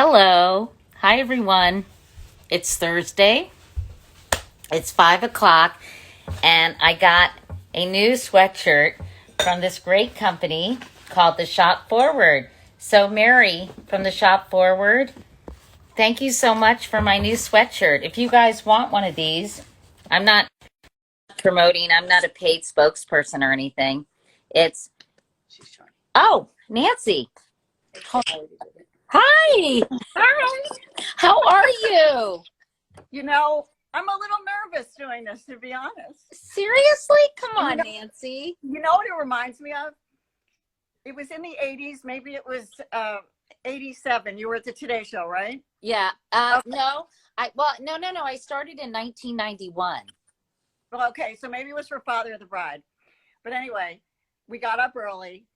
Hello. Hi, everyone. It's Thursday. It's 5 o'clock, and I got a new sweatshirt from this great company called The Shop Forward. So, Mary from The Shop Forward, thank you so much for my new sweatshirt. If you guys want one of these, I'm not promoting, I'm not a paid spokesperson or anything. It's, oh, Nancy. Hi. Hi. How are you? I'm a little nervous doing this, to be honest. Seriously? Come And on, Nancy. you know what it reminds me of? It was in the 80s, maybe it was 87. You were at the Today Show, right? Yeah. Okay. No. No. I started in 1991. Well, okay, so maybe it was for Father of the Bride. But anyway, we got up early.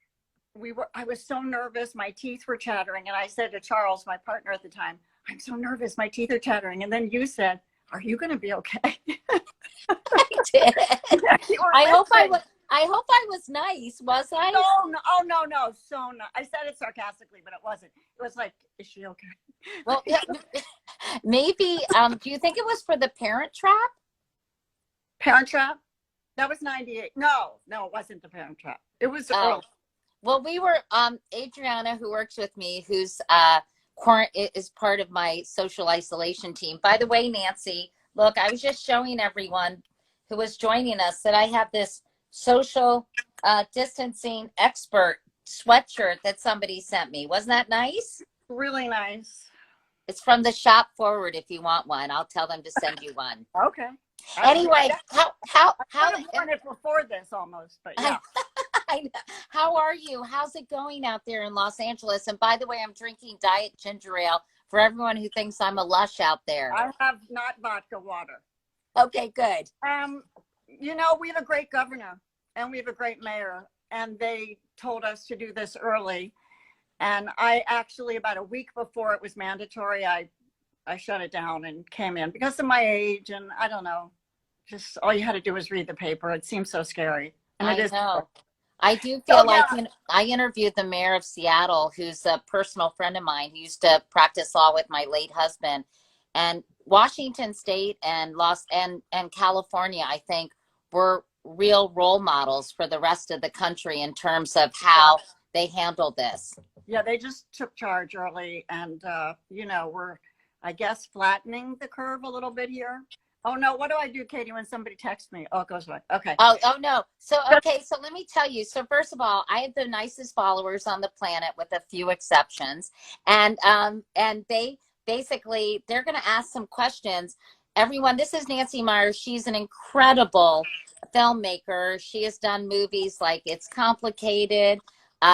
I was so nervous, my teeth were chattering, and I said to Charles, my partner at the time, I'm so nervous, my teeth are chattering. And then you said, are you going to be okay? I did. I hope I was nice. Was I? No, no, oh no. So no. I said it sarcastically, but it wasn't. It was like, is she okay? Well, maybe. Do you think it was for the Parent Trap? Parent Trap? That was 98. No, it wasn't the Parent Trap. It was early. Well, we were Adriana, who works with me, who's is part of my social isolation team. By the way, Nancy, look, I was just showing everyone who was joining us that I have this social distancing expert sweatshirt that somebody sent me. Wasn't that nice? Really nice. It's from the Shop Forward. If you want one, I'll tell them to send you one. Okay. Anyway, how I wanted it before this almost, but yeah. How are you? How's it going out there in Los Angeles? And by the way, I'm drinking diet ginger ale for everyone who thinks I'm a lush out there. I have not vodka water. Okay, good. We have a great governor and we have a great mayor, and they told us to do this early. And I actually, about a week before it was mandatory, I shut it down and came in because of my age, and I don't know, just all you had to do was read the paper. It seems so scary. And I it is. know. I do feel I interviewed the mayor of Seattle, who's a personal friend of mine. He used to practice law with my late husband. And Washington State and California, I think, were real role models for the rest of the country in terms of how they handled this. Yeah, they just took charge early, and we're, I guess, flattening the curve a little bit here. Oh no, what do I do, Katie, when somebody texts me? Oh, it goes away. Okay. Oh no. So let me tell you. So first of all, I have the nicest followers on the planet with a few exceptions. And they basically, they're going to ask some questions. Everyone, this is Nancy Meyers. She's an incredible filmmaker. She has done movies like It's Complicated,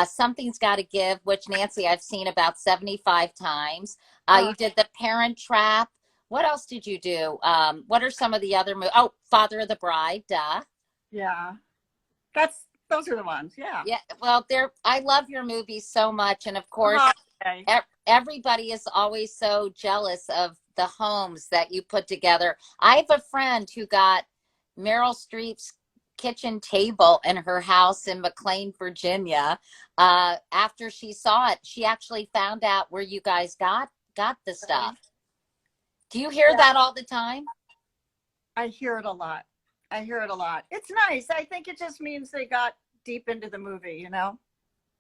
Something's Gotta Give, which, Nancy, I've seen about 75 times. You did The Parent Trap. What else did you do? What are some of the other movies? Oh, Father of the Bride, duh. Yeah. Those are the ones, yeah. Yeah, well, I love your movies so much. And of course, everybody is always so jealous of the homes that you put together. I have a friend who got Meryl Streep's kitchen table in her house in McLean, Virginia. After she saw it, she actually found out where you guys got the stuff. Do you hear that all the time? I hear it a lot. It's nice. I think it just means they got deep into the movie,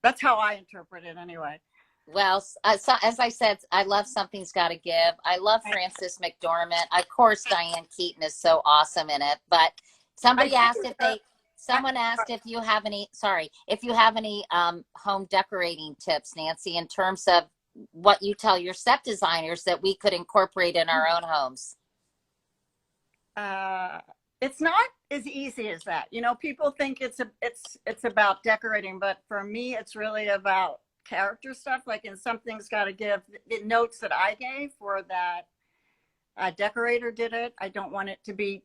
That's how I interpret it anyway. Well, so, as I said, I love Something's Gotta Give. I love Frances McDormand. Of course, Diane Keaton is so awesome in it. But someone asked if you have any home decorating tips, Nancy, in terms of what you tell your set designers that we could incorporate in our own homes. It's not as easy as that. People think it's about decorating, but for me, it's really about character stuff. Like in Something's Gotta Give, the notes that I gave were that a decorator did it. I don't want it to be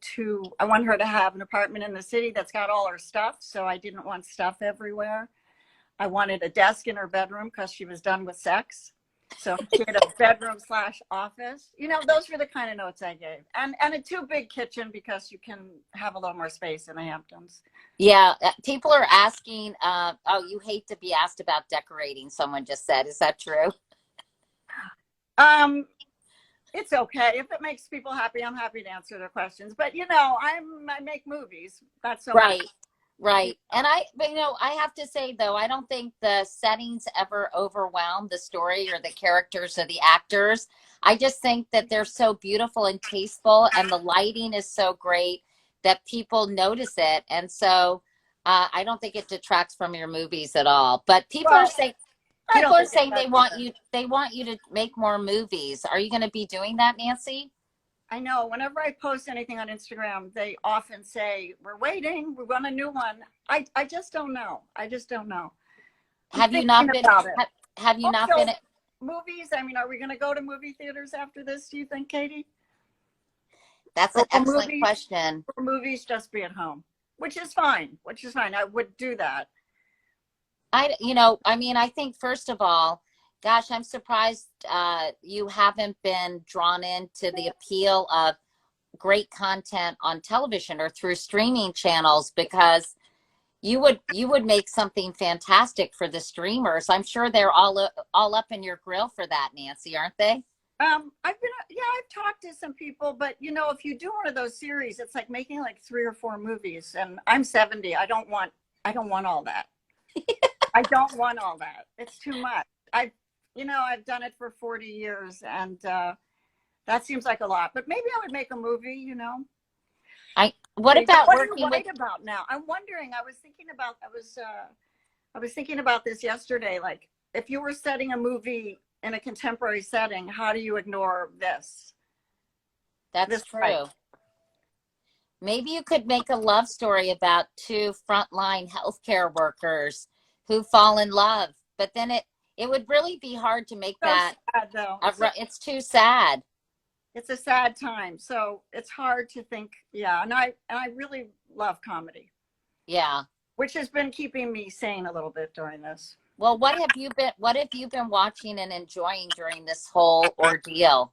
I want her to have an apartment in the city that's got all her stuff. So I didn't want stuff everywhere. I wanted a desk in her bedroom because she was done with sex. So she had a bedroom/office. Those were the kind of notes I gave. And a too big kitchen because you can have a little more space in the Hamptons. Yeah, people are asking, you hate to be asked about decorating, someone just said. Is that true? Um, it's okay. If it makes people happy, I'm happy to answer their questions. But I make movies. That's so much. Right. Right. And but I have to say though, I don't think the settings ever overwhelm the story or the characters or the actors. I just think that they're so beautiful and tasteful, and the lighting is so great that people notice it. And so I don't think it detracts from your movies at all. But Well, I people don't are think it saying does either. they want you to make more movies. Are you going to be doing that, Nancy? I know whenever I post anything on Instagram, they often say, "We're waiting. We want a new one." I just don't know. I just don't know. I'm Have you thinking not been about it. have you not been Also, movies. I mean, are we going to go to movie theaters after this? Do you think, Katie? That's an Or will excellent question. movies just be at home, which is fine. Which is fine. I would do that. I mean, I think first of all, gosh, I'm surprised you haven't been drawn into the appeal of great content on television or through streaming channels, because you would make something fantastic for the streamers. I'm sure they're all up in your grill for that, Nancy, aren't they? I've talked to some people, but if you do one of those series, it's like making like 3 or 4 movies, and I'm 70. I don't want all that. I don't want all that. It's too much. I've done it for 40 years, and that seems like a lot. But maybe I would make a movie. What about What do you working with write about now? I'm wondering. I was thinking about this yesterday. Like, if you were setting a movie in a contemporary setting, how do you ignore this? That's This right? true. Maybe you could make a love story about two frontline healthcare workers who fall in love, but then it would really be hard to make So that. sad, though. It's too sad. It's a sad time, so it's hard to think. Yeah, and I really love comedy, Yeah. which has been keeping me sane a little bit during this. Well, what have you been watching and enjoying during this whole ordeal?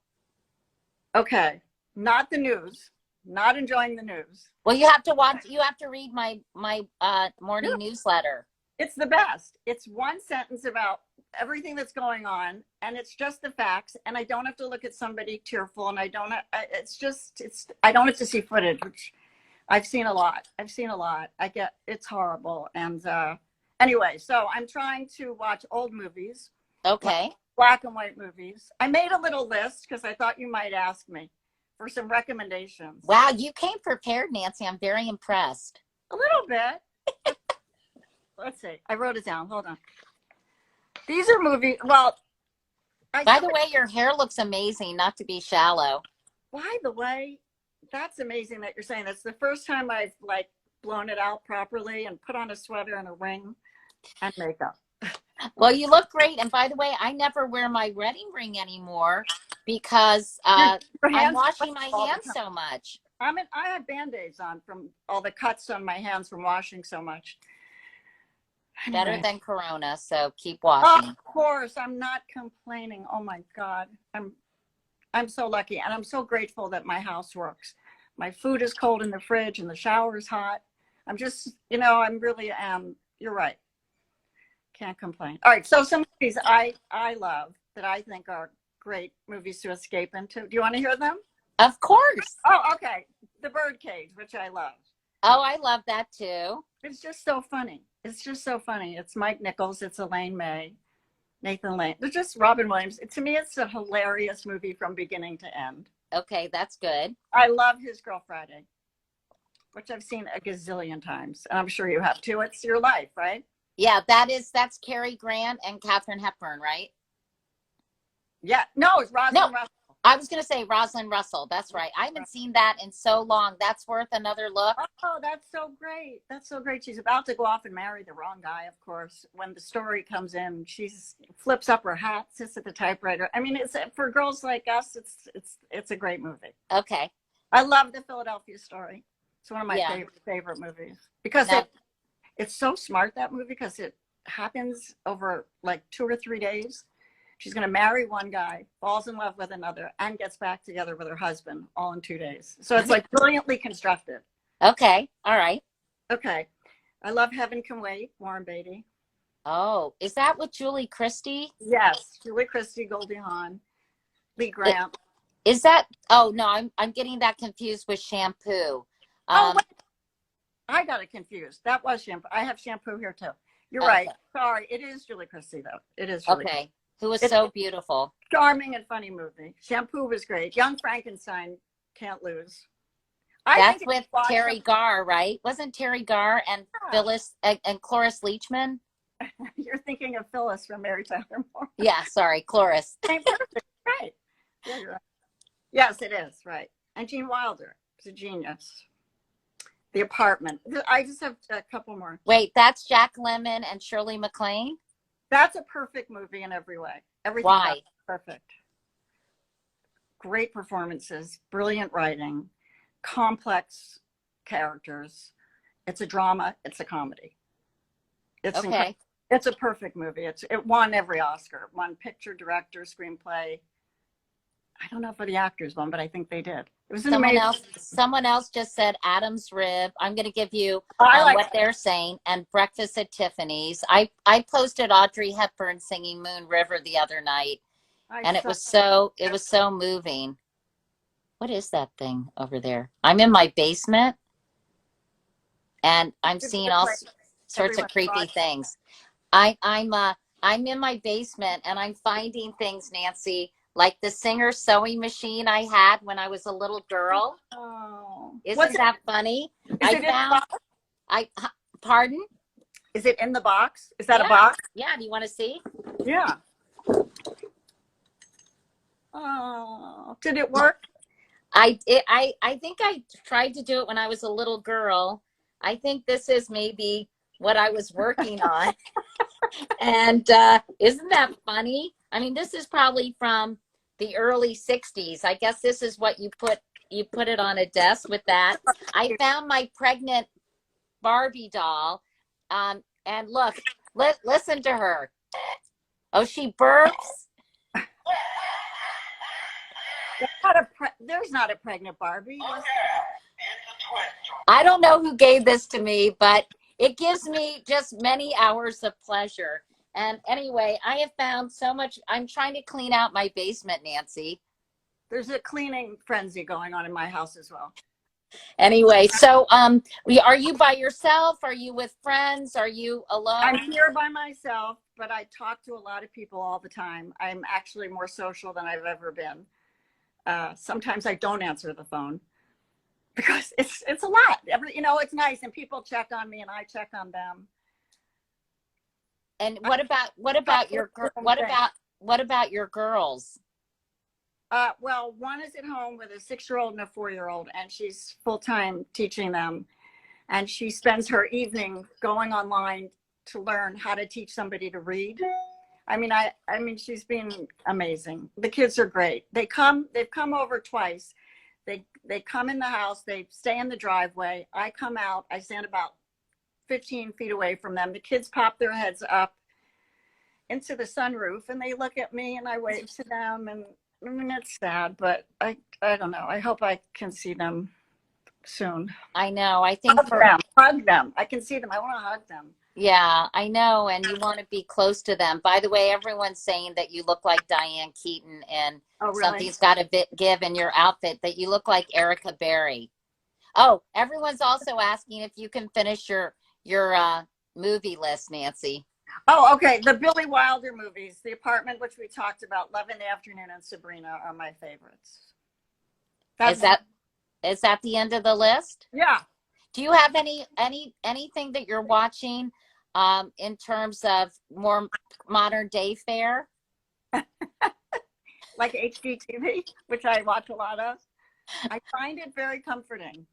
Okay, not the news. Not enjoying the news. Well, you have to read my morning newsletter. It's the best. It's one sentence about everything that's going on, and it's just the facts, and I don't have to look at somebody tearful, and I don't I don't have to see footage, which I've seen a lot. It's horrible. And anyway, so I'm trying to watch old movies, Okay. black and white movies. I made a little list because I thought you might ask me for some recommendations. Wow, you came prepared, Nancy. I'm very impressed. A little bit. Let's see. I wrote it down. Hold on. These are movies. Well, By the way, your hair looks amazing, not to be shallow. by the way, that's amazing that you're saying that's the first time I've like blown it out properly and put on a sweater and a ring and makeup. Well, you look great. And by the way, I never wear my wedding ring anymore because Your I'm hands washing my all the hands time. so much. I have Band-Aids on from all the cuts on my hands from washing so much. Better Anyway. than Corona, so keep washing. Of course, I'm not complaining. Oh my God. I'm so lucky, and I'm so grateful that my house works. My food is cold in the fridge and the shower is hot. I'm just, I'm really you're right. Can't complain. All right, so some movies I love that I think are great movies to escape into. Do you want to hear them? Of course. Oh, okay. The Birdcage, which I love. Oh, I love that too. It's just so funny. It's Mike Nichols. It's Elaine May, Nathan Lane. They're just Robin Williams. To me, it's a hilarious movie from beginning to end. Okay, that's good. I love His Girl Friday, which I've seen a gazillion times, and I'm sure you have too. It's your life, right? Yeah, that's Cary Grant and Katharine Hepburn, right? Yeah. No, it's Rosalind Russell. I was going to say Rosalind Russell. That's right. I haven't seen that in so long. That's worth another look. Oh, that's so great. That's so great. She's about to go off and marry the wrong guy, of course. When the story comes in, she flips up her hat, sits at the typewriter. I mean, it's for girls like us. It's a great movie. Okay. I love The Philadelphia Story. It's one of my favorite movies because it's so smart, that movie, because it happens over like 2 or 3 days. She's going to marry one guy, falls in love with another, and gets back together with her husband all in 2 days. So it's like brilliantly constructed. Okay. All right. Okay. I love Heaven Can Wait, Warren Beatty. Oh, is that with Julie Christie? Yes. Julie Christie, Goldie Hawn. Lee Grant. Is that? Oh no, I'm getting that confused with Shampoo. Oh, wait, I got it confused. That was Shampoo. I have Shampoo here too. You're right. Sorry, it is Julie Christie though. It is Julie. Okay, who was so beautiful. Charming and funny movie. Shampoo was great. Young Frankenstein, can't lose. That's with Terry Garr, right? Wasn't Terry Garr and Phyllis and Cloris Leachman? You're thinking of Phyllis from Mary Tyler Moore. Yeah, sorry, Cloris. Same person, right? Yeah, you're right. Yes, it is, right. And Gene Wilder is a genius. The Apartment. I just have a couple more. Wait, that's Jack Lemmon and Shirley MacLaine? That's a perfect movie in every way. Everything. Why? Perfect. Great performances, brilliant writing, complex characters. It's a drama. It's a comedy. It's okay. It's a perfect movie. It won every Oscar. It won picture, director, screenplay. I don't know if the actors won, but I think they did. It was someone else just said Adam's Rib. I'm going to give you what they're saying, and Breakfast at Tiffany's. I posted Audrey Hepburn singing Moon River the other night, and it was so moving. What is that thing over there? I'm in my basement, and I'm seeing all sorts of creepy things. I'm in my basement, and I'm finding things, Nancy, like the Singer sewing machine I had when I was a little girl. Oh, isn't that funny? Pardon? Is it in the box? Is that a box? Yeah. Do you want to see? Yeah. Oh, did it work? I think I tried to do it when I was a little girl. I think this is maybe what I was working on. And isn't that funny? I mean, this is probably from the early 60s. I guess this is what you put it on a desk with that. I found my pregnant Barbie doll. And look, listen to her. Oh, she burps. There's not a pregnant Barbie. I don't know who gave this to me, but it gives me just many hours of pleasure. And anyway, I have found so much. I'm trying to clean out my basement, Nancy. There's a cleaning frenzy going on in my house as well. Anyway, so are you by yourself? Are you with friends? Are you alone? I'm here by myself, but I talk to a lot of people all the time. I'm actually more social than I've ever been. Sometimes I don't answer the phone because it's a lot. It's nice, and people check on me, and I check on them. And what about your girls? Well, one is at home with a 6-year-old and a 4-year-old, and she's full-time teaching them. And she spends her evening going online to learn how to teach somebody to read. I mean, she's been amazing. The kids are great. They've come over twice. They come in the house, they stay in the driveway. I come out, I stand about 15 feet away from them. The kids pop their heads up into the sunroof, and they look at me, and I wave to them. And I mean, it's sad, but I don't know. I hope I can see them soon. I know. I think hug them. I can see them. I want to hug them. Yeah, I know. And you want to be close to them. By the way, everyone's saying that you look like Diane Keaton, and something's got to give in your outfit, that you look like Erica Berry. Oh, everyone's also asking if you can finish your movie list, Nancy. Oh, okay. The Billy Wilder movies, The Apartment, which we talked about, Love in the Afternoon, and Sabrina are my favorites. Is that the end of the list? Yeah. Do you have anything that you're watching in terms of more modern day fare? Like HGTV, which I watch a lot of. I find it very comforting.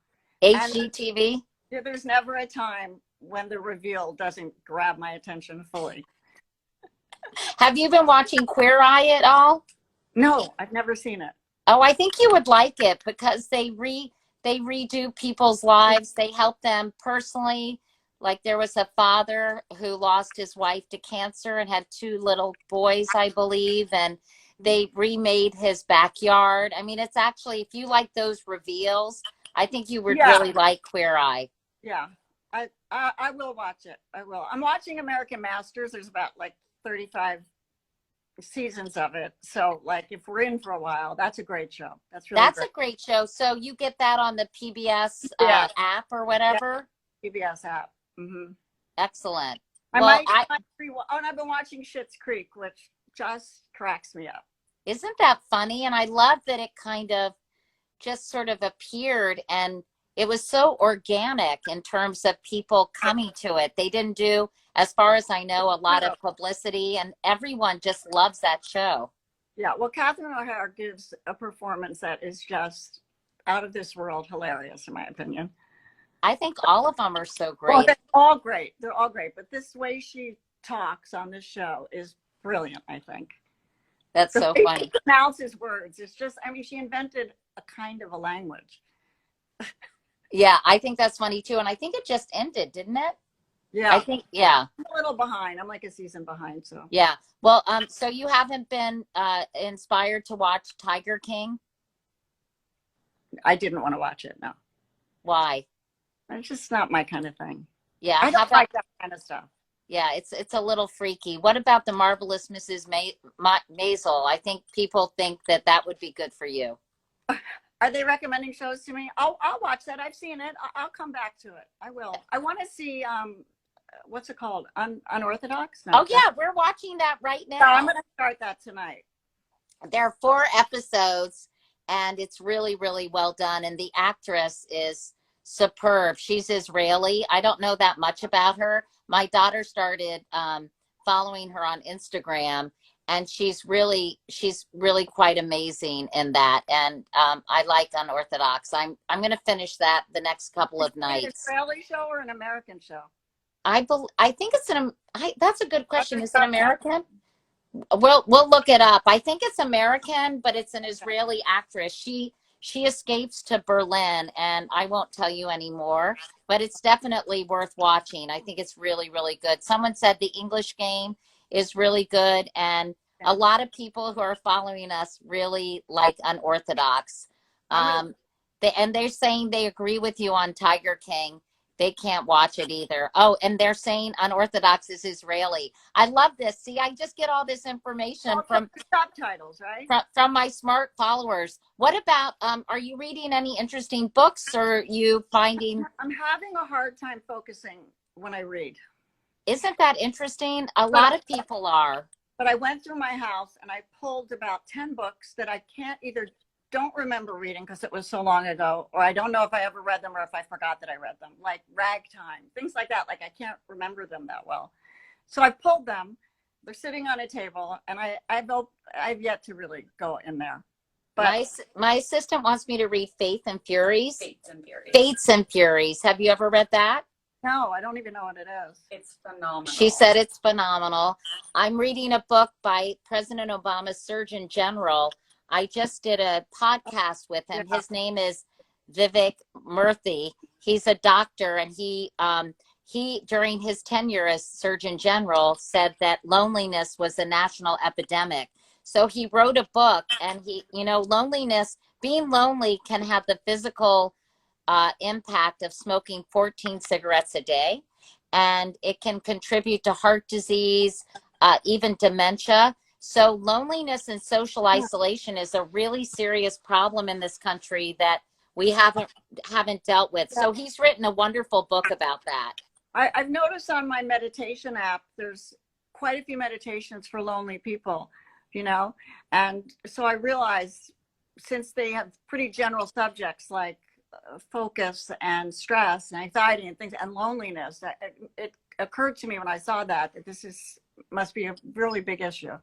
HGTV? Yeah, there's never a time when the reveal doesn't grab my attention fully. Have you been watching Queer Eye at all? No, I've never seen it. Oh, I think you would like it because they redo people's lives. They help them personally. Like there was a father who lost his wife to cancer and had 2 little boys, I believe, and they remade his backyard. I mean, it's actually, if you like those reveals, I think you would really like Queer Eye. Yeah, I will watch it. I will. I'm watching American Masters. There's about like 35 seasons of it. So like if we're in for a while, that's a great show. That's really That's great. a great show. So you get that on the PBS Yeah. app or Yeah, whatever? PBS app. Hmm. Excellent. I Well, might and I've been watching Schitt's Creek, which just cracks me up. isn't that funny? And I love that it kind of just sort of appeared, and it was so organic in terms of people coming to it. They didn't do, as far as I know, a lot of publicity, and everyone just loves that show. Yeah, well, Catherine O'Hara gives a performance that is just out of this world hilarious, in my opinion. I think all of them are so Well, great. they're all great. They're all great. But this way she talks on this show is brilliant, I think. That's The so way funny. she pronounces words. It's just, I mean, she invented a kind of a language. Yeah, I think that's funny too. And I think it just ended, didn't it? Yeah. I think, yeah. I'm a little behind. I'm like a season behind, so. Yeah. Well, so you haven't been inspired to watch Tiger King? I didn't want to watch it, no. Why? It's just not my kind of thing. Yeah. I don't like that kind of stuff. Yeah, it's a little freaky. What about The Marvelous Mrs. Maisel? I think people think that that would be good for you. Are they recommending shows to me? I'll watch that. I've seen it. I'll come back to it. I will. I want to see what's it called? Unorthodox? No, Oh yeah, we're watching that right now. so I'm going to start that tonight. There are 4 episodes, and it's really, really well done. And the actress is superb. She's Israeli. I don't know that much about her. My daughter started following her on Instagram, and she's really quite amazing in that. And I like Unorthodox. I'm going to finish that the next couple of nights. An Israeli show or an American show? I think it's that's a good question. Is it American? We'll look it up. I think it's American, but it's an Israeli actress. She escapes to Berlin, and I won't tell you anymore, but it's definitely worth watching. I think it's really, really good. Someone said The English Game is really good, and a lot of people who are following us really like Unorthodox. And they're saying they agree with you on Tiger King. They can't watch it either. Oh, and they're saying Unorthodox is Israeli. I love this. See, I just get all this information from subtitles, right? From my smart followers. What about, are you reading any interesting books, or are you finding? I'm having a hard time focusing when I read. Isn't that interesting? A lot of people are. But I went through my house and I pulled about 10 books that I don't remember reading because it was so long ago, or I don't know if I ever read them or if I forgot that I read them, like Ragtime, things like that. Like I can't remember them that well. So I pulled them. They're sitting on a table, and I've yet to really go in there. But my assistant wants me to read Fates and Furies. Fates and Furies. Have you ever read that? no, I don't even know what it is. It's phenomenal. She said it's phenomenal. I'm reading a book by President Obama's Surgeon General. I just did a podcast with him. His name is Vivek Murthy. He's a doctor, and he during his tenure as Surgeon General said that loneliness was a national epidemic. So he wrote a book, and loneliness, being lonely can have the physical impact of smoking 14 cigarettes a day, and it can contribute to heart disease, even dementia. So loneliness and social isolation is a really serious problem in this country that we haven't dealt with. So he's written a wonderful book about that. I've noticed on my meditation app, there's quite a few meditations for lonely people, and so I realized, since they have pretty general subjects like focus and stress and anxiety and things and loneliness, it occurred to me when I saw that this must be a really big issue.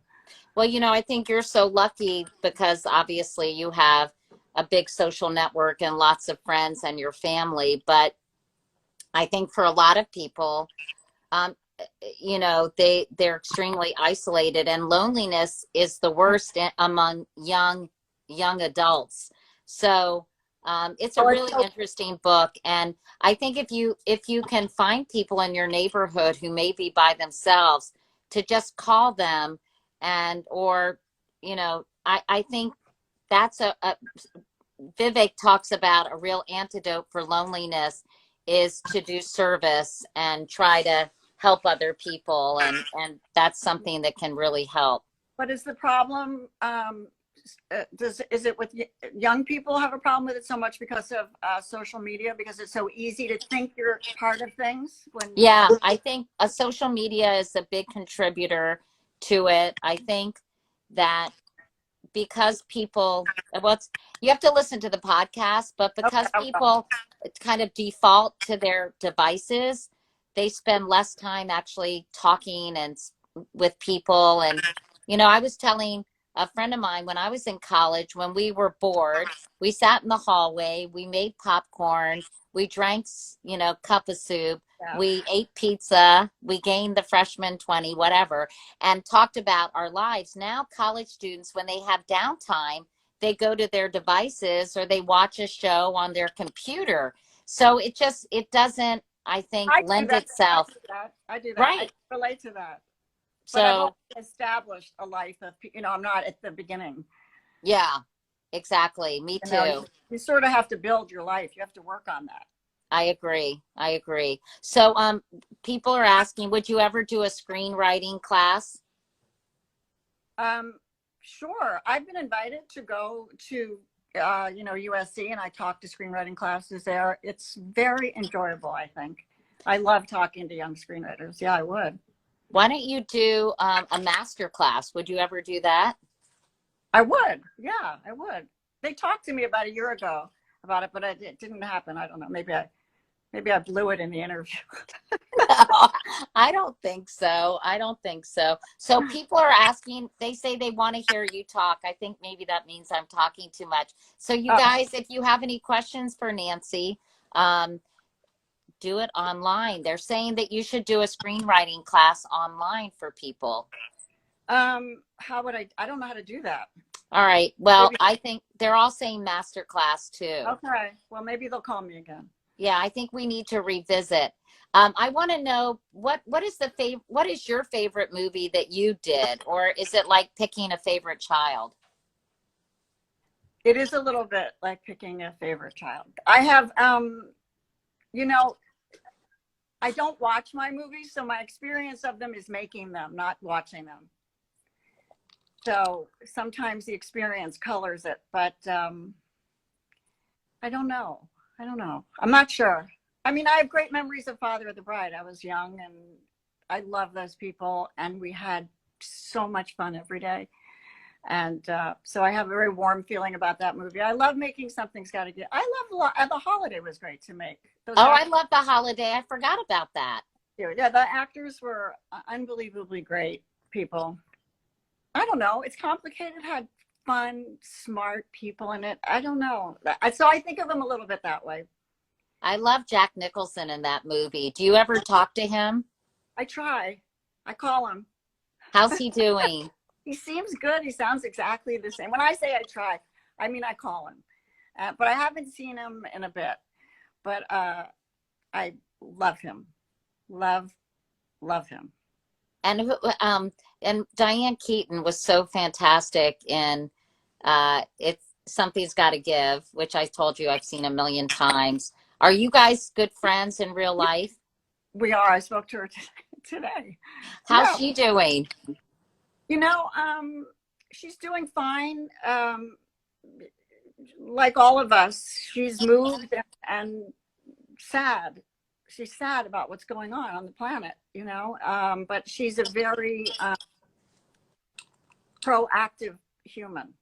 Well, I think you're so lucky because obviously you have a big social network and lots of friends and your family. But I think for a lot of people, they're extremely isolated, and loneliness is the worst among young adults. So it's a really interesting book. And I think if you can find people in your neighborhood who may be by themselves, to just call them. I think that's Vivek talks about a real antidote for loneliness is to do service and try to help other people. And that's something that can really help. What is the problem? Is it with young people have a problem with it so much because of social media, because it's so easy to think you're part of things when Yeah, I think social media is a big contributor to it. I think that because people, well, you have to listen to the podcast, but because okay. people kind of default to their devices, they spend less time actually talking and with people. And, I was telling a friend of mine when I was in college, when we were bored, we sat in the hallway, we made popcorn, we drank, cup of soup, Yeah. we ate pizza, we gained the freshman 20, whatever, and talked about our lives. Now, college students, when they have downtime, they go to their devices or they watch a show on their computer. So it doesn't, I think, I do lend that. itself. I do that. Right. I relate to that. But I've So, also established a life of, I'm not at the beginning. yeah, exactly. Me too. You sort of have to build your life. You have to work on that. I agree. I agree. So, people are asking, would you ever do a screenwriting class? Sure. I've been invited to go to, USC, and I talk to screenwriting classes there. It's very enjoyable, I think. I love talking to young screenwriters. Yeah, I would. Why don't you do a master class? Would you ever do that? I would. Yeah, I would. They talked to me about a year ago about it, but it didn't happen. I don't know. Maybe I blew it in the interview. No, I don't think so. I don't think so. So people are asking, they say they want to hear you talk. I think maybe that means I'm talking too much. So you guys, if you have any questions for Nancy, do it online. They're saying that you should do a screenwriting class online for people. How would I don't know how to do that. All right. Well, I think they're all saying master class too. Okay. Well, maybe they'll call me again. Yeah, I think we need to revisit. I want to know what is your favorite movie that you did, or is it like picking a favorite child? It is a little bit like picking a favorite child. I have, I don't watch my movies, so my experience of them is making them, not watching them. So sometimes the experience colors it, but I don't know. I'm not sure. I mean, I have great memories of Father of the Bride. I was young and I love those people, and we had so much fun every day. And so I have a very warm feeling about that movie. I love making Something's Gotta Give. I love The Holiday was great to make. I love The Holiday. I forgot about that. Yeah, the actors were unbelievably great people. I don't know. It's complicated. Had fun, smart people in it. I don't know. So I think of them a little bit that way. I love Jack Nicholson in that movie. Do you ever talk to him? I try. I call him. How's he doing? He seems good. He sounds exactly the same. When I say I try, I mean I call him. But I haven't seen him in a bit. But I love him. Love him. And Diane Keaton was so fantastic in It's Something's Gotta Give, which I told you I've seen a million times. Are you guys good friends in real life? We are. I spoke to her today. How's she doing? She's doing fine. Like all of us, she's moved and sad. She's sad about what's going on the planet, but she's a very proactive human.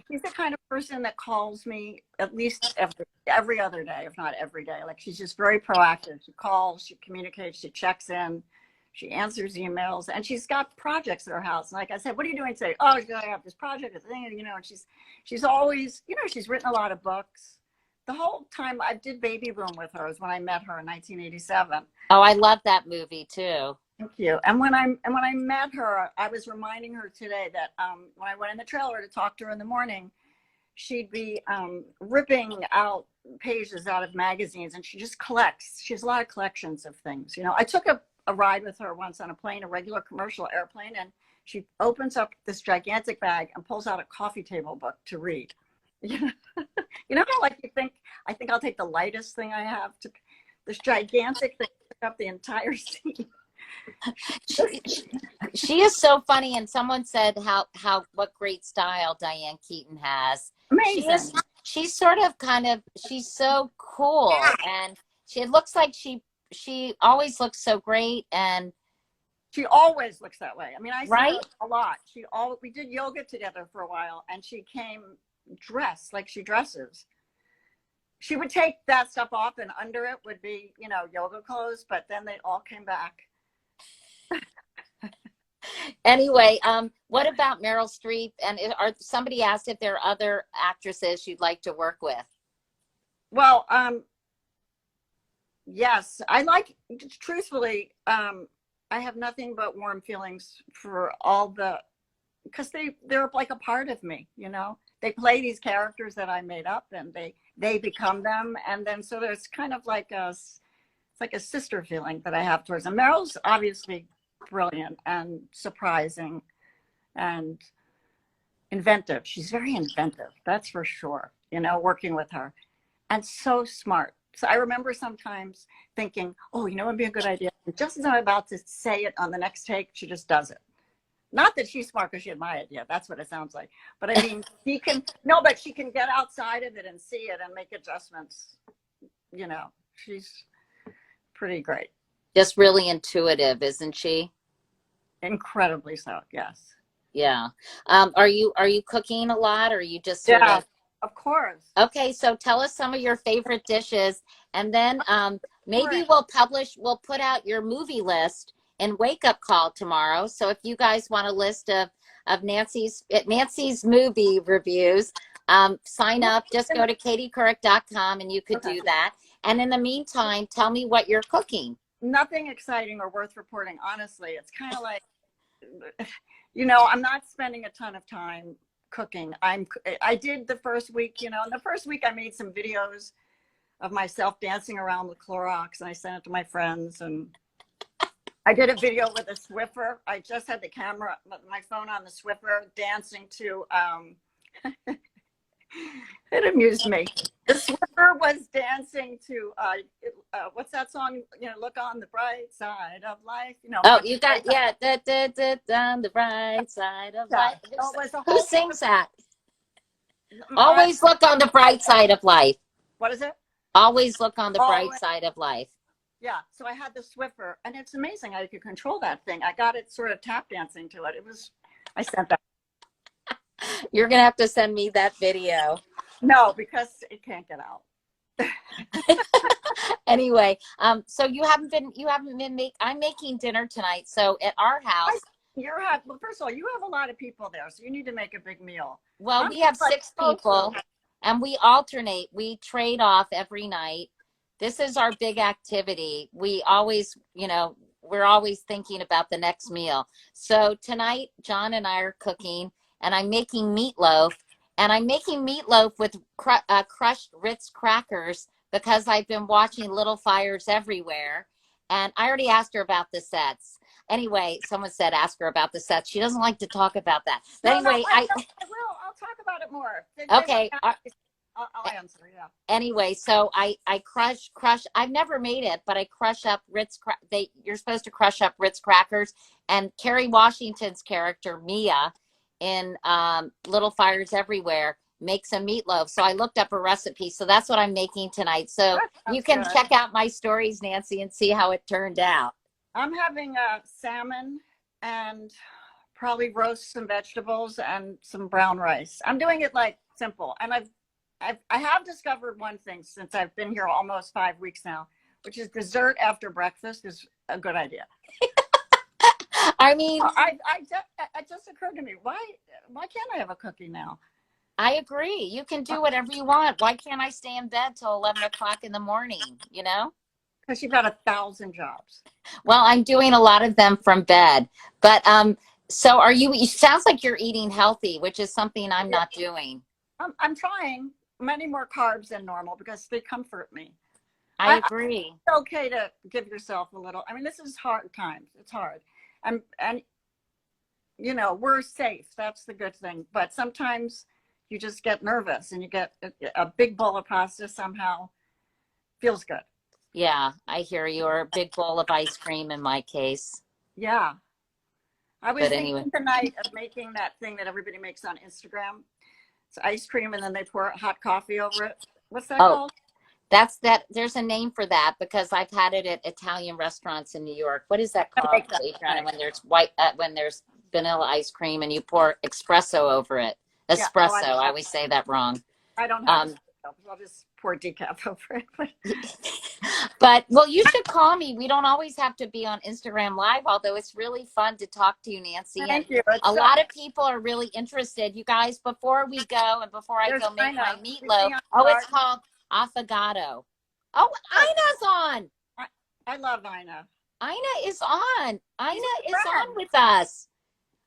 She's the kind of person that calls me at least every other day, if not every day. Like, she's just very proactive. She calls, she communicates, she checks in, she answers emails, and she's got projects at her house. And like I said, what are you doing today? Oh, I have this project, a thing, and she's always, she's written a lot of books. The whole time I did Baby Boom with her is when I met her in 1987. Oh, I love that movie too. Thank you. And when I met her, I was reminding her today that when I went in the trailer to talk to her in the morning, she'd be ripping out pages out of magazines, and she just collects. She has a lot of collections of things. I took a ride with her once on a plane, a regular commercial airplane, and she opens up this gigantic bag and pulls out a coffee table book to read. How like you think, I think I'll take the lightest thing I have to this gigantic thing, pick up the entire seat. She is so funny, and someone said how what great style Diane Keaton has. Amazing. She's sort of she's so cool, and it looks like she always looks so great, and she always looks that way. I mean, I see right? her a lot. We did yoga together for a while, and she came dressed like she dresses. She would take that stuff off, and under it would be, you know, yoga clothes, but then they all came back. Anyway, what about Meryl Streep? And somebody asked if there are other actresses you'd like to work with. Well, yes, I like, truthfully, I have nothing but warm feelings for all because they're like a part of me, you know. They play these characters that I made up, and they become them, and then so there's kind of like it's like a sister feeling that I have towards them. Meryl's obviously brilliant and surprising and inventive. She's very inventive, that's for sure, you know, working with her, and so smart. So I remember sometimes thinking, oh, you know, it'd be a good idea. And just as I'm about to say it on the next take, she just does it. Not that she's smart because she had my idea. That's what it sounds like. But I mean, she can get outside of it and see it and make adjustments. You know, she's pretty great. Just really intuitive, isn't she? Incredibly so, yes. Yeah. Are you cooking a lot, or are you just sort of course. Okay, so tell us some of your favorite dishes, and then maybe we'll put out your movie list in Wake Up Call tomorrow. So if you guys want a list of Nancy's movie reviews, sign up. Just go to katiecouric.com and you could do that. And in the meantime, tell me what you're cooking. Nothing exciting or worth reporting, honestly. It's kind of like, you know, I'm not spending a ton of time cooking. I did the first week, you know, in the first week I made some videos of myself dancing around with Clorox, and I sent it to my friends, and I did a video with a Swiffer. I just had the camera, my phone on the Swiffer, dancing to, it amused me. The Swiffer was dancing to, what's that song? You know, look on the bright side of life. You know. Oh, you got, yeah, on the bright side of life. Who sings that? Always look on the bright side of life. What is it? Always look on the bright side of life. Yeah, so I had the Swiffer, and it's amazing how you could control that thing. I got it sort of tap dancing to it. I sent that. You're going to have to send me that video. No, because it can't get out. Anyway, so you haven't been I'm making dinner tonight. So at our house. Well, first of all, you have a lot of people there, so you need to make a big meal. Well, we have 6 people, and we alternate. We trade off every night. This is our big activity. We always, you know, we're always thinking about the next meal. So tonight, John and I are cooking, and I'm making meatloaf. And I'm making meatloaf with crushed Ritz crackers because I've been watching Little Fires Everywhere. And I already asked her about the sets. Anyway, someone said ask her about the sets. She doesn't like to talk about that. But anyway, I will. I'll talk about it more. Okay. I'll answer, yeah. Anyway, so I crush. I've never made it, but I crush up you're supposed to crush up Ritz crackers. And Kerry Washington's character, Mia, in Little Fires Everywhere, makes a meatloaf. So I looked up a recipe. So that's what I'm making tonight. So you can check out my stories, Nancy, and see how it turned out. I'm having salmon and probably roast some vegetables and some brown rice. I'm doing it like simple. And I have discovered one thing since I've been here almost 5 weeks now, which is dessert after breakfast is a good idea. I mean, it just occurred to me, why can't I have a cookie now? I agree. You can do whatever you want. Why can't I stay in bed till 11 o'clock in the morning, you know? Because you've got 1,000 jobs. Well, I'm doing a lot of them from bed. But so it sounds like you're eating healthy, which is something I'm not doing. I'm trying many more carbs than normal because they comfort me. I agree. It's okay to give yourself a little. I mean, this is hard times. It's hard. And you know, we're safe. That's the good thing. But sometimes you just get nervous and you get a big bowl of pasta somehow feels good. Yeah, I hear you. Or a big bowl of ice cream in my case. Yeah. I was But anyway. thinking tonight of making that thing that everybody makes on Instagram. It's ice cream and then they pour hot coffee over it. What's that Oh, called? there's a name for that because I've had it at Italian restaurants in New York. What is that I called, make that Adriana, thing. when there's vanilla ice cream and you pour espresso over it? Yeah. Oh, Espresso. I always say that wrong. I don't have Um, I'll just pour decaf over it. but well, you should call me. We don't always have to be on Instagram Live, although it's really fun to talk to you, Nancy. And Thank you. a lot of people are really interested. You guys, before we go and before I go make my meatloaf, it's called affogato. Oh, Ina's on. I love Ina. Ina is on. Ina is on with us.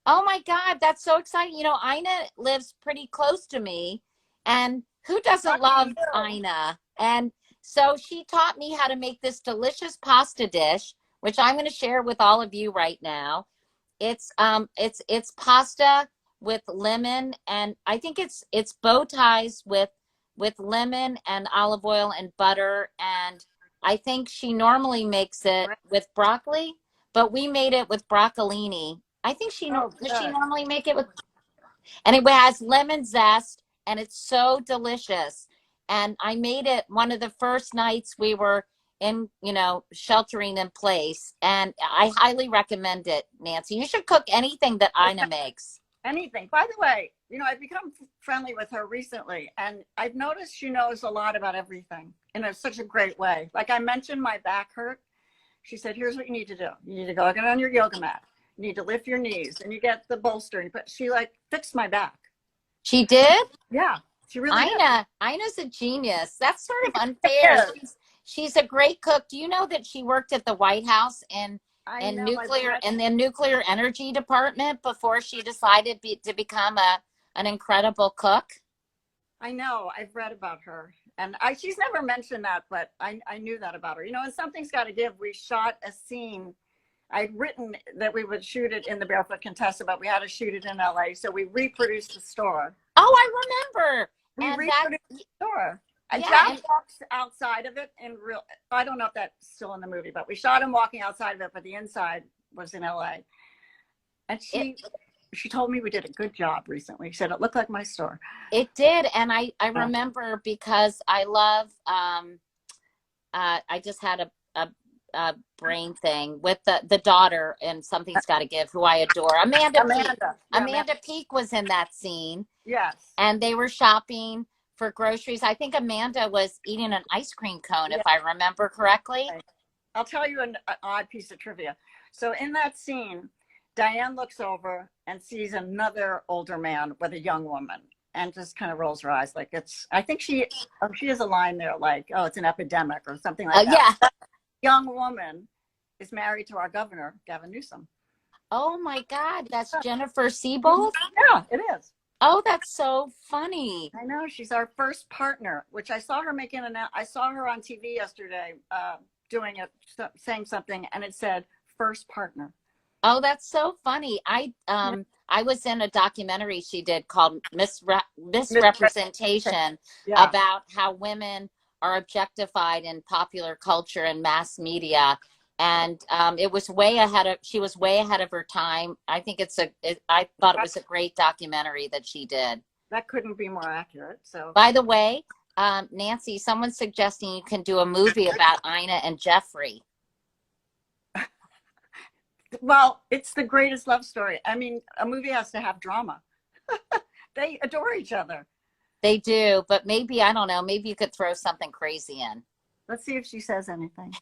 Oh my God, that's so exciting. You know, Ina lives pretty close to me, and who doesn't love Ina? And so she taught me how to make this delicious pasta dish, which I'm going to share with all of you right now. It's pasta with lemon, and I think it's bow ties with lemon and olive oil and butter, and I think she normally makes it with broccoli, but we made it with broccolini. I think does she normally make it with, and it has lemon zest, and it's so delicious. And I made it one of the first nights we were in, sheltering in place, and I highly recommend it, Nancy. You should cook anything that Ina makes. Anything. By the way, I've become friendly with her recently, and I've noticed she knows a lot about everything in such a great way. Like I mentioned, my back hurt. She said, "Here's what you need to do. You need to go get on your yoga mat. You need to lift your knees, and you get the bolster." But she fixed my back. She did? Yeah, she really did. Ina's a genius. That's sort of unfair. She's a great cook. Do you know that she worked at the White House in the nuclear energy department before she decided to become an incredible cook? I know. I've read about her, and she's never mentioned that, but I knew that about her. And Something's Got to Give. We shot a scene. I'd written that we would shoot it in the Barefoot Contessa, but we had to shoot it in LA, so we reproduced the store. Oh, I remember. We reproduced the store. And Jack walks outside of it in real. I don't know if that's still in the movie, but we shot him walking outside of it, but the inside was in LA. And she told me we did a good job recently. She said it looked like my store. It did, and I remember because I love. I just had a brain thing with the daughter in Something's Got to Give, who I adore. Amanda Peak was in that scene. Yes. And they were shopping for groceries. I think Amanda was eating an ice cream cone, if I remember correctly. I'll tell you an odd piece of trivia. So in that scene, Diane looks over and sees another older man with a young woman and just kind of rolls her eyes I think she has a line there it's an epidemic or something like that. Yeah. That young woman is married to our governor, Gavin Newsom. Oh my God, that's Jennifer Siebold? Yeah, it is. Oh, that's so funny. I know. She's our first partner, which I saw her making I saw her on TV yesterday doing it, saying something, and it said first partner. Oh, that's so funny. I was in a documentary she did called Misrepresentation about how women are objectified in popular culture and mass media. And she was way ahead of her time. I think I thought it was a great documentary that she did. That couldn't be more accurate. So, by the way, Nancy, someone's suggesting you can do a movie about Ina and Jeffrey. Well, it's the greatest love story. I mean, a movie has to have drama. They adore each other. They do, but maybe, I don't know, maybe you could throw something crazy in. Let's see if she says anything.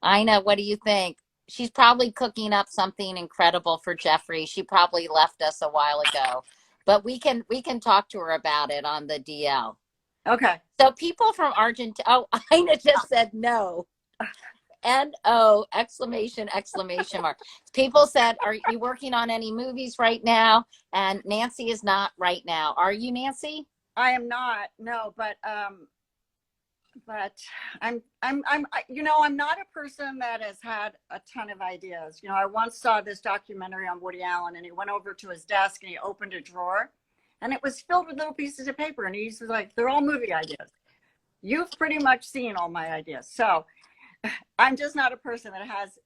Ina, what do you think? She's probably cooking up something incredible for Jeffrey. She probably left us a while ago, but we can talk to her about it on the DL. Okay. So people from Argentina, Ina just said no. N-O, exclamation mark. People said, are you working on any movies right now? And Nancy is not right now. Are you, Nancy? I am not, no, but I'm not a person that has had a ton of ideas. I once saw this documentary on Woody Allen, and he went over to his desk and he opened a drawer, and it was filled with little pieces of paper, and he's like, they're all movie ideas. You've pretty much seen all my ideas. So I'm just not a person that has.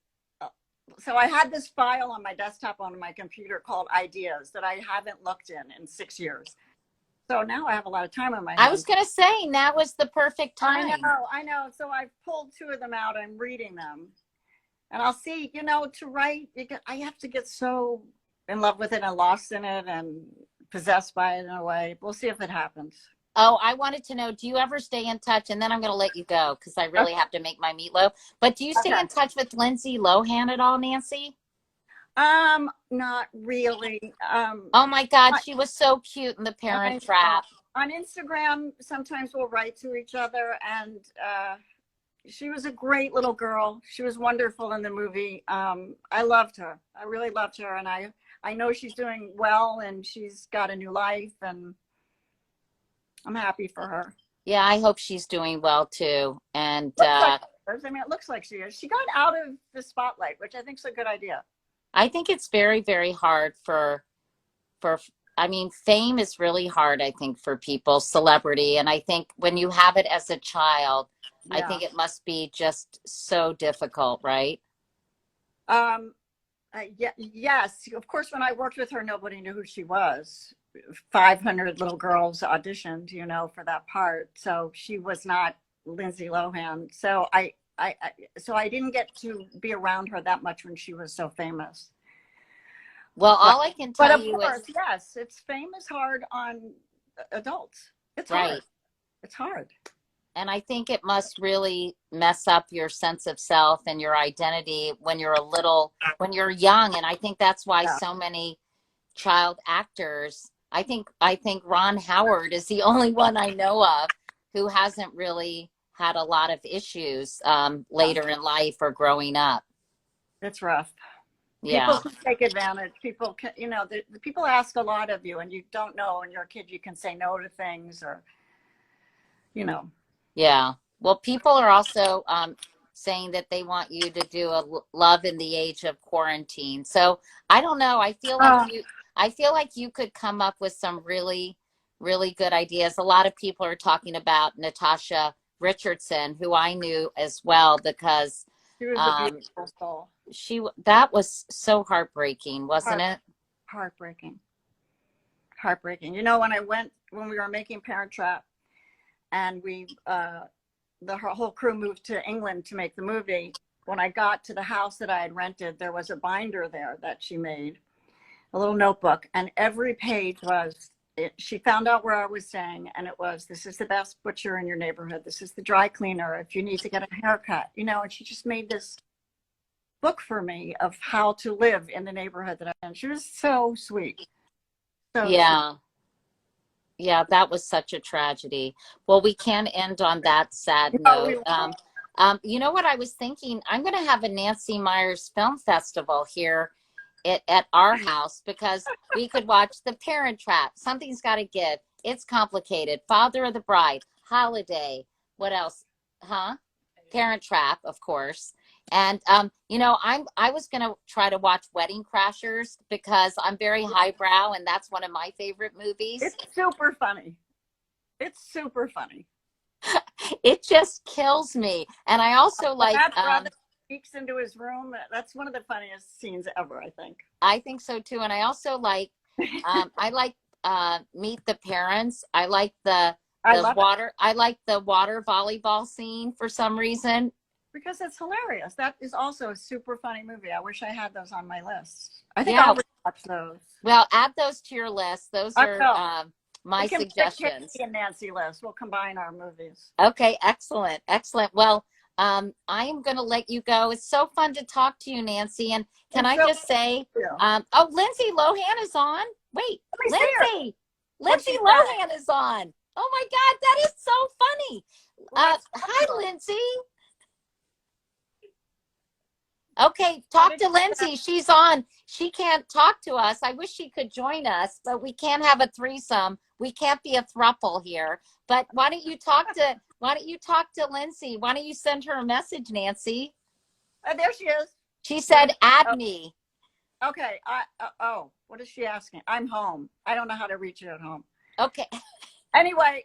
So I had this file on my desktop on my computer called ideas that I haven't looked in 6 years. So now I have a lot of time on my hands. I was going to say, now was the perfect time. I know. So I've pulled 2 of them out. I'm reading them. And I'll see, to write, I have to get so in love with it and lost in it and possessed by it in a way. We'll see if it happens. Oh, I wanted to know, do you ever stay in touch? And then I'm going to let you go because I really have to make my meatloaf. But do you stay in touch with Lindsay Lohan at all, Nancy? Not really. Oh my God, she was so cute in The Parent Trap. On Instagram, sometimes we'll write to each other, and she was a great little girl. She was wonderful in the movie. I loved her. I really loved her, and I know she's doing well, and she's got a new life, and I'm happy for her. Yeah, I hope she's doing well too. And it looks like she is. She got out of the spotlight, which I think is a good idea. I think it's very, very hard fame is really hard, I think, for people, celebrity. And I think when you have it as a child, I think it must be just so difficult, right? Yes. Of course, when I worked with her, nobody knew who she was. 500 little girls auditioned, for that part. So she was not Lindsay Lohan. So I didn't get to be around her that much when she was so famous. Well, all I can tell you is, yes, fame is hard on adults. It's right. Hard. It's hard. And I think it must really mess up your sense of self and your identity when you're young. And I think that's why so many child actors, I think Ron Howard is the only one I know of who hasn't really had a lot of issues later in life or growing up. It's rough. Yeah. People can take advantage. People can, the people ask a lot of you, and you don't know. And you're a kid, you can say no to things, or, Yeah. Well, people are also saying that they want you to do a Love in the Age of Quarantine. So I don't know. I feel like you could come up with some really, really good ideas. A lot of people are talking about Natasha Richardson, who I knew as well, because she was a beautiful soul. That was so heartbreaking, wasn't it? Heartbreaking. When we were making Parent Trap, and the whole crew moved to England to make the movie. When I got to the house that I had rented, there was a binder there that she made, a little notebook, and every page was, she found out where I was staying, and it was, this is the best butcher in your neighborhood. This is the dry cleaner if you need to get a haircut, and she just made this book for me of how to live in the neighborhood that I'm in. She was so sweet. Yeah. Yeah, that was such a tragedy. Well, we can end on that sad note. You know what I was thinking? I'm going to have a Nancy Meyers Film Festival here at our house, because we could watch The Parent Trap, Something's Gotta Give, It's Complicated, Father of the Bride, Holiday. What else? Parent Trap, of course. And I was going to try to watch Wedding Crashers because I'm very highbrow, and that's one of my favorite movies. It's super funny. It just kills me. And I also like that brother sneaks into his room. That's one of the funniest scenes ever, I think. I think so too. And I also like Meet the Parents. I like the water. I like the water volleyball scene for some reason. Because it's hilarious. That is also a super funny movie. I wish I had those on my list. I think I'll watch those. Well, add those to your list. Those are my suggestions. Katie and Nancy list. We'll combine our movies. Okay, excellent. Well, I am going to let you go. It's so fun to talk to you, Nancy. And can I just say, Lindsay Lohan is on. Wait, Lindsay Lohan is on. Oh my God, that is so funny. Hi, Lindsay. Okay, talk to Lindsay. She's on. She can't talk to us. I wish she could join us, but we can't have a threesome. We can't be a throuple here. But why don't you talk to Lindsay? Why don't you send her a message, Nancy? There she is. She said, add me. Okay. What is she asking? I'm home. I don't know how to reach you at home. Okay. Anyway,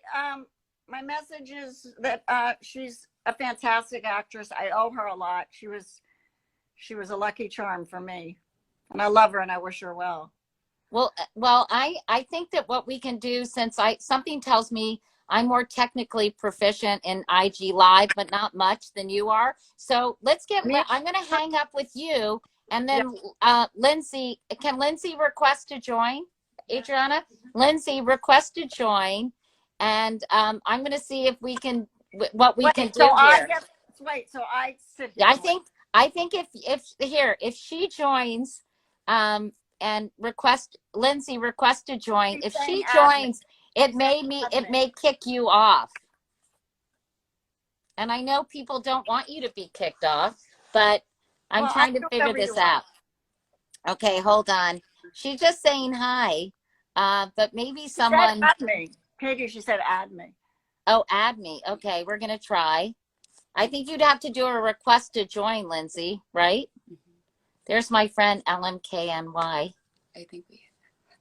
my message is that she's a fantastic actress. I owe her a lot. She was a lucky charm for me, and I love her and I wish her well. Well, I think that what we can do, since something tells me I'm more technically proficient in IG Live, but not much than you are. So I'm going to hang up with you, and then Lindsay, can Lindsay request to join? Adriana, Lindsay, request to join, and I'm going to see if we can what we can do here. So I sit here. Yeah, I think if she joins, and Lindsay request to join. If she joins, it may kick you off. And I know people don't want you to be kicked off, but I'm trying to figure this out. Okay, hold on. She's just saying hi, but maybe someone. Add me. Katie, she said add me. Oh, add me. Okay, we're gonna try. I think you'd have to do a request to join, Lindsay, right? Mm-hmm. There's my friend LMKNY. I think we.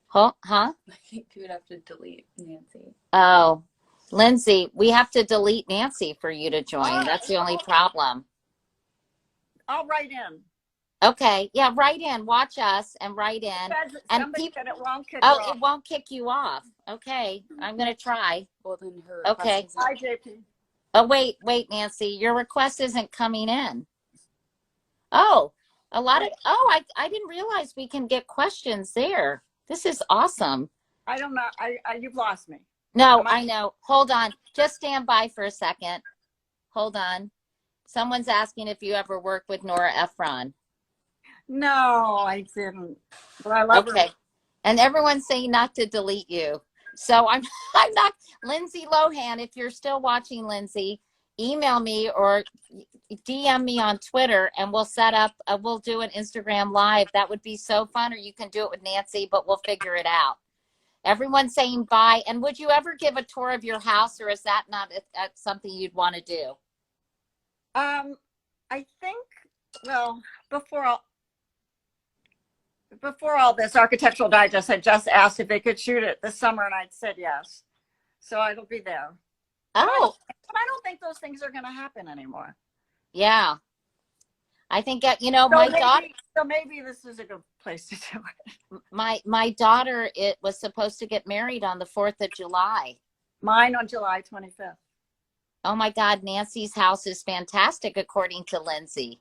Huh? I think you would have to delete Nancy. Oh, Lindsay, we have to delete Nancy for you to join. That's the only problem. I'll write in. Okay, yeah, write in. Watch us and write in. And people, it won't kick it won't kick you off. Okay, I'm gonna try. Well, then her. Okay. Hi, JP. Oh, wait, Nancy, your request isn't coming in. Oh, I didn't realize we can get questions there. This is awesome. I don't know. You've lost me. No, I know. Hold on. Just stand by for a second. Hold on. Someone's asking if you ever worked with Nora Ephron. No, I didn't. But I love her. And everyone's saying not to delete you. So I'm not. Lindsay Lohan, if you're still watching, Lindsay, email me or DM me on Twitter, and we'll set up. We'll do an Instagram Live. That would be so fun. Or you can do it with Nancy, but we'll figure it out. Everyone's saying bye. And would you ever give a tour of your house, or is that not something you'd want to do? I think. Well, before all this, Architectural Digest had just asked if they could shoot it this summer, and I'd said yes. So it'll be there. Oh. But I don't think those things are going to happen anymore. Yeah. I think, my daughter. So maybe this is a good place to do it. My daughter, it was supposed to get married on the 4th of July. Mine on July 25th. Oh my God, Nancy's house is fantastic, according to Lindsay.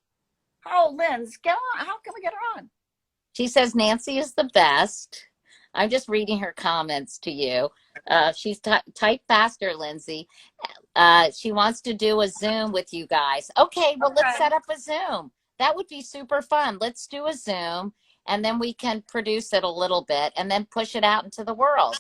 Oh, Linz, get on. How can we get her on? She says Nancy is the best. I'm just reading her comments to you. She's type faster, Lindsay. She wants to do a Zoom with you guys. Okay, well, let's set up a Zoom. That would be super fun. Let's do a Zoom, and then we can produce it a little bit and then push it out into the world.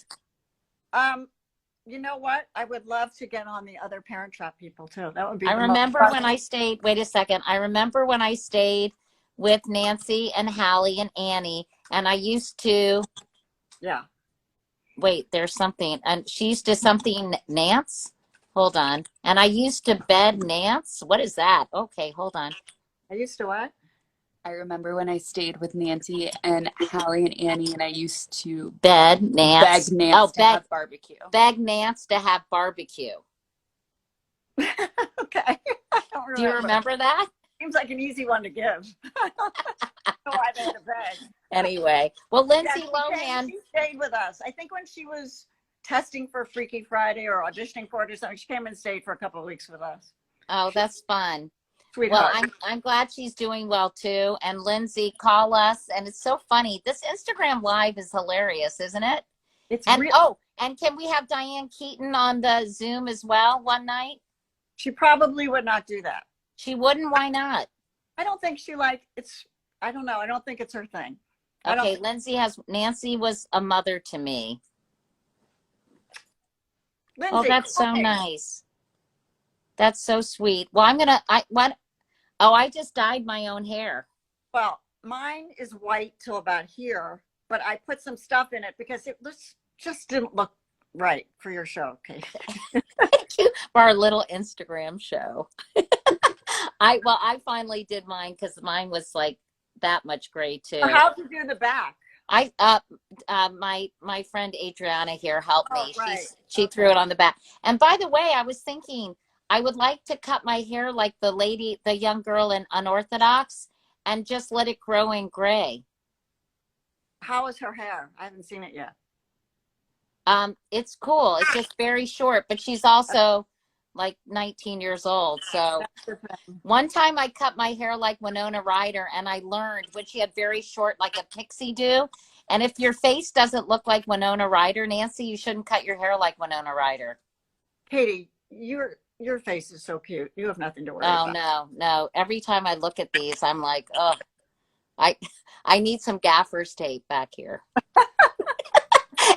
You know what? I would love to get on the other Parent Trap people too. That would be. I remember when I stayed. Wait a second. I remember when I stayed with Nancy and Hallie and Annie, and I used to. Yeah. Wait, there's something, and she used to something Nance. Hold on, and I used to bed Nance. What is that? Okay, hold on. I used to what? I remember when I stayed with Nancy and Hallie and Annie, and I used to beg Nance to have barbecue. Beg Nance to have barbecue. Okay. I don't remember. Do you remember that? Seems like an easy one to give. I don't know why they had to beg. Anyway, well, Lindsay Lohan. She stayed with us. I think when she was testing for Freaky Friday or auditioning for it or something, she came and stayed for a couple of weeks with us. Oh, that's fun. Sweetheart. Well, I'm glad she's doing well too. And Lindsay, call us. And it's so funny. This Instagram Live is hilarious, isn't it? And can we have Diane Keaton on the Zoom as well one night? She probably would not do that. She wouldn't? Why not? I don't think I don't know. I don't think it's her thing. Okay, Nancy was a mother to me. Lindsay, oh, that's so nice. That's so sweet. Well, I just dyed my own hair. Well, mine is white till about here, but I put some stuff in it because it just didn't look right for your show, Kate. Thank you for our little Instagram show. I finally did mine because mine was like that much gray too. How'd you do the back? My friend Adriana here helped me. Right. She threw it on the back. And by the way, I was thinking I would like to cut my hair like the lady, the young girl in Unorthodox, and just let it grow in gray. How is her hair? I haven't seen it yet. It's cool. It's just very short, but she's also like 19 years old. So That's the thing. one time I cut my hair like Winona Ryder, and I learned when she had very short, like a pixie do. And if your face doesn't look like Winona Ryder, Nancy, you shouldn't cut your hair like Winona Ryder. Katie, your face is so cute. You have nothing to worry Oh, about. no. Every time I look at these, I'm like, oh, I I need some gaffer's tape back here.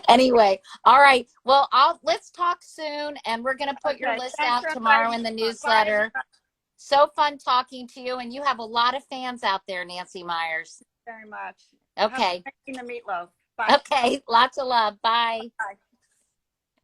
Anyway, all right. Well, let's talk soon, and we're gonna put your Okay, list thanks out for tomorrow inviting in the me. Bye. newsletter. So fun talking to you, and you have a lot of fans out there, Nancy Myers. Very much. Okay. Have fun making the meatloaf. Bye. Okay. Lots of love. Bye. Bye.